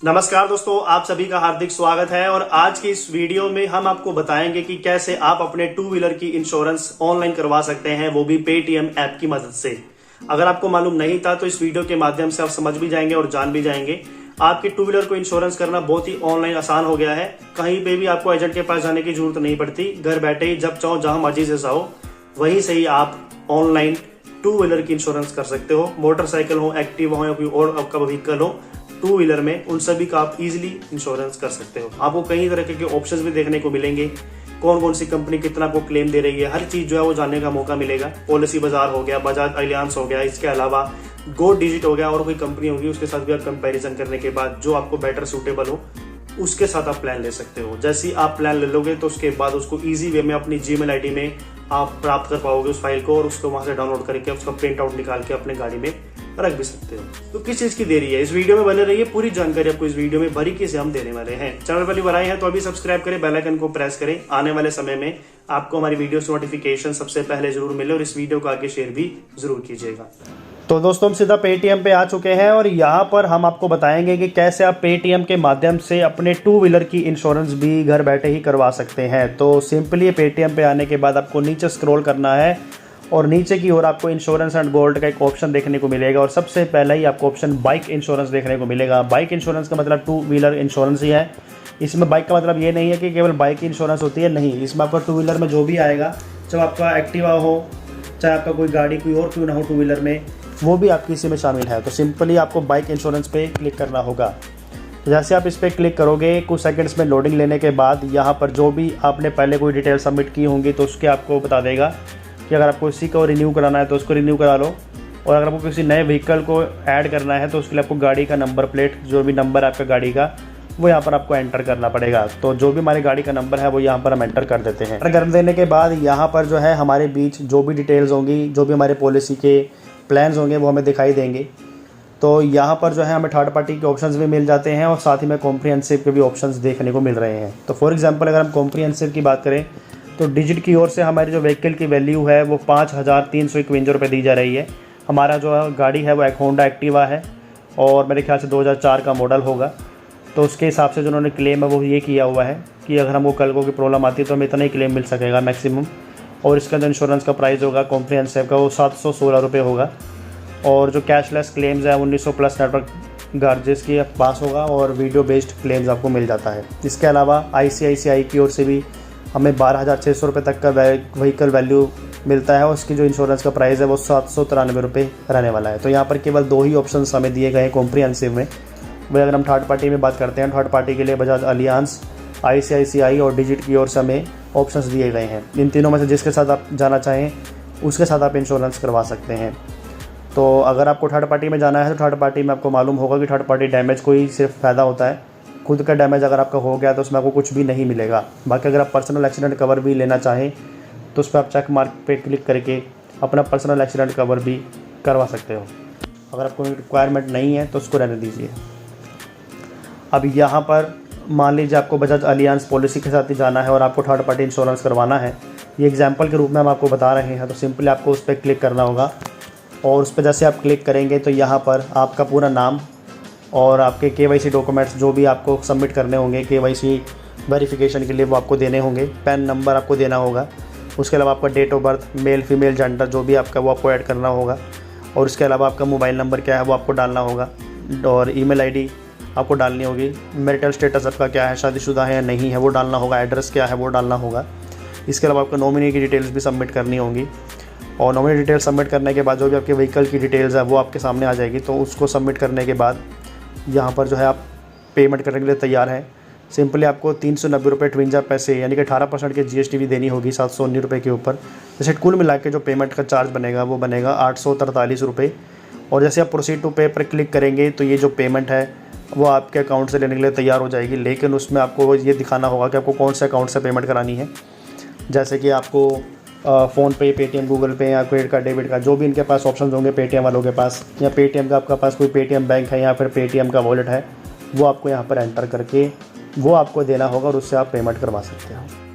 नमस्कार दोस्तों, आप सभी का हार्दिक स्वागत है। और आज की इस वीडियो में हम आपको बताएंगे कि कैसे आप अपने टू व्हीलर की इंश्योरेंस ऑनलाइन करवा सकते हैं, वो भी पेटीएम ऐप की मदद से। अगर आपको मालूम नहीं था तो इस वीडियो के माध्यम से आप समझ भी जाएंगे और जान भी जाएंगे। आपकी टू व्हीलर को इंश्योरेंस करना बहुत ही ऑनलाइन आसान हो गया है। कहीं पे भी आपको एजेंट के पास जाने की जरूरत नहीं पड़ती। घर बैठे ही जब चाहो जहां मर्जी से चाहो वहीं से ही आप ऑनलाइन टू व्हीलर की इंश्योरेंस कर सकते हो। मोटरसाइकिल हो, एक्टिव हो या कोई और आपका व्हीकल हो, टू व्हीलर में उन सभी का आप इजीली इंश्योरेंस कर सकते हो। आपको कई तरह के ऑप्शंस भी देखने को मिलेंगे। कौन कौन सी कंपनी कितना को क्लेम दे रही है, हर चीज जो है वो जानने का मौका मिलेगा। पॉलिसी बाजार हो गया, बजाज अलियांस हो गया, इसके अलावा गो डिजिट हो गया और कोई कंपनी होगी उसके साथ भी आप कंपैरिजन करने के बाद जो आपको बेटर सूटेबल हो उसके साथ आप प्लान ले सकते हो। जैसे ही आप प्लान ले लोगे तो उसके बाद उसको इजी वे में अपनी जीमेल आईडी में आप प्राप्त कर पाओगे उस फाइल को, और उसको वहां से डाउनलोड करके उसका प्रिंट आउट निकाल के अपने गाड़ी में रख भी सकते हो। तो किस चीज की देरी है, इस वीडियो में बने रहिए। पूरी जानकारी आपको इस वीडियो में बारीकी से हम देने वाले हैं। चैनल पहली बार आए हैं तो अभी सब्सक्राइब करें, बेल आइकन को प्रेस करें। आने वाले समय में आपको हमारी वीडियो नोटिफिकेशन सबसे पहले जरूर मिले, और इस वीडियो को आगे शेयर भी जरूर कीजिएगा। तो दोस्तों, हम सीधा पेटीएम पे आ चुके हैं और यहाँ पर हम आपको बताएंगे कि कैसे आप पेटीएम के माध्यम से अपने टू व्हीलर की इंश्योरेंस भी घर बैठे ही करवा सकते हैं। तो सिंपली पेटीएम पे आने के बाद आपको नीचे स्क्रॉल करना है और नीचे की ओर आपको इंश्योरेंस एंड गोल्ड का एक ऑप्शन देखने को मिलेगा, और सबसे पहले ही आपको ऑप्शन बाइक इंश्योरेंस देखने को मिलेगा। बाइक इंश्योरेंस का मतलब टू व्हीलर इंश्योरेंस ही है। इसमें बाइक का मतलब ये नहीं है कि केवल बाइक की इंश्योरेंस होती है, नहीं। इसमें आपका टू व्हीलर में जो भी आएगा, चाहे आपका एक्टिवा हो, चाहे आपका कोई गाड़ी कोई और क्यों ना हो टू व्हीलर में, वो भी आपकी इसी में शामिल है। तो सिंपली आपको बाइक इंश्योरेंस पे क्लिक करना होगा। तो जैसे आप इस पर क्लिक करोगे, कुछ सेकंड्स में लोडिंग लेने के बाद यहाँ पर जो भी आपने पहले कोई डिटेल सबमिट की होंगी तो उसके आपको बता देगा कि अगर आपको इसी को रिन्यू कराना है तो उसको रिन्यू करा लो, और अगर आपको किसी नए व्हीकल को ऐड करना है तो उसके लिए आपको गाड़ी का नंबर प्लेट, जो भी नंबर है आपका गाड़ी का, वो यहाँ पर आपको एंटर करना पड़ेगा। तो जो भी हमारी गाड़ी का नंबर है वो यहाँ पर हम एंटर कर देते हैं। एंटर कर देने के बाद यहाँ पर जो है हमारे बीच जो भी डिटेल्स होंगी, जो भी हमारे पॉलिसी के प्लान्स होंगे वो हमें दिखाई देंगे। तो यहाँ पर जो है हमें थर्ड पार्टी के ऑप्शंस भी मिल जाते हैं और साथ ही में कॉम्प्रिहेंसिव के भी ऑप्शंस देखने को मिल रहे हैं। तो फॉर एग्जांपल अगर हम कॉम्प्रिहेंसिव की बात करें तो डिजिट की ओर से हमारी जो व्हीकल की वैल्यू है वो 5,351 रुपये दी जा रही है। हमारा जो गाड़ी है वो एक होंडा एक्टिवा है और मेरे ख्याल से 2004 का मॉडल होगा। तो उसके हिसाब से जो उन्होंने क्लेम है वो ये किया हुआ है कि अगर हमको कल को कोई प्रॉब्लम आती है तो हमें इतना ही क्लेम मिल सकेगा मैक्सिमम। और इसका जो इंश्योरेंस का प्राइस होगा कॉम्प्रिहेंसिव का वो 716 रुपये होगा। और जो कैशलेस क्लेम्स है 1900 प्लस नेटवर्क गार्जेस की पास होगा, और वीडियो बेस्ड क्लेम्स आपको मिल जाता है। इसके अलावा ICICI की ओर से भी हमें 12,600 रुपये तक का व्हीकल वैल्यू मिलता है, और उसकी जो इंश्योरेंस का प्राइस है वो 793 रुपये रहने वाला है। तो यहाँ पर केवल दो ही ऑप्शन हमें दिए गए हैं कॉम्प्रिहेंसिव में। वही अगर हम थर्ड पार्टी में बात करते हैं, थर्ड पार्टी के लिए बजाज अलियांस, ICICI और डिजिट की ओर से हमें ऑप्शंस दिए गए हैं। इन तीनों में से जिसके साथ आप जाना चाहें उसके साथ आप इंश्योरेंस करवा सकते हैं। तो अगर आपको थर्ड पार्टी में जाना है तो थर्ड पार्टी में आपको मालूम होगा कि थर्ड पार्टी डैमेज को ही सिर्फ फ़ायदा होता है। खुद का डैमेज अगर आपका हो गया तो उसमें आपको कुछ भी नहीं मिलेगा। बाकी अगर आप पर्सनल एक्सीडेंट कवर भी लेना चाहें तो उस पर आप चेक मार्क पे क्लिक करके अपना पर्सनल एक्सीडेंट कवर भी करवा सकते हो। अगर आपको रिक्वायरमेंट नहीं है तो उसको रहने दीजिए। अब यहाँ पर मान लीजिए आपको बजाज अलियांस पॉलिसी के साथ ही जाना है और आपको थर्ड पार्टी इंश्योरेंस करवाना है, ये एग्जांपल के रूप में हम आपको बता रहे हैं। तो सिंपली आपको उस पर क्लिक करना होगा, और उस पर जैसे आप क्लिक करेंगे तो यहाँ पर आपका पूरा नाम और आपके KYC डॉक्यूमेंट्स जो भी आपको सबमिट करने होंगे KYC वेरिफिकेशन के लिए वो आपको देने होंगे। पैन नंबर आपको देना होगा। उसके अलावा आपका date of birth, male female gender जो भी आपका वो आपको ऐड करना होगा, और उसके अलावा आपका मोबाइल नंबर क्या है वो आपको डालना होगा, और ईमेल आईडी आपको डालनी होगी। मैरिटल स्टेटस आपका क्या है, शादीशुदा है या नहीं है वो डालना होगा। एड्रेस क्या है वो डालना होगा। इसके अलावा आपको नॉमिनी की डिटेल्स भी सबमिट करनी होगी, और नॉमिनी डिटेल्स सबमिट करने के बाद जो भी आपके व्हीकल की डिटेल्स है वो आपके सामने आ जाएगी। तो उसको सबमिट करने के बाद यहाँ पर जो है आप पेमेंट करने के लिए तैयार हैं। सिंपली आपको 390 रुपये 52 पैसे यानी कि 18% की GST भी देनी होगी 719 रुपये के ऊपर। जैसे कुल मिला के जो पेमेंट का चार्ज बनेगा वो बनेगा 843 रुपये। और जैसे आप प्रोसीड टू पे पर क्लिक करेंगे तो ये जो पेमेंट है वो आपके अकाउंट से लेने के लिए तैयार हो जाएगी। लेकिन उसमें आपको ये दिखाना होगा कि आपको कौन से अकाउंट से पेमेंट करानी है। जैसे कि आपको फ़ोन पे, पेटीएम, गूगल पे या क्रेडिट कार्ड, डेबिट कार्ड, जो भी इनके पास ऑप्शन होंगे पेटीएम वालों के पास, या पेटीएम का आपका पास कोई पेटीएम बैंक है या फिर पेटीएम का वॉलेट है, वो आपको यहाँ पर एंटर करके वो आपको देना होगा और उससे आप पेमेंट करवा सकते हो।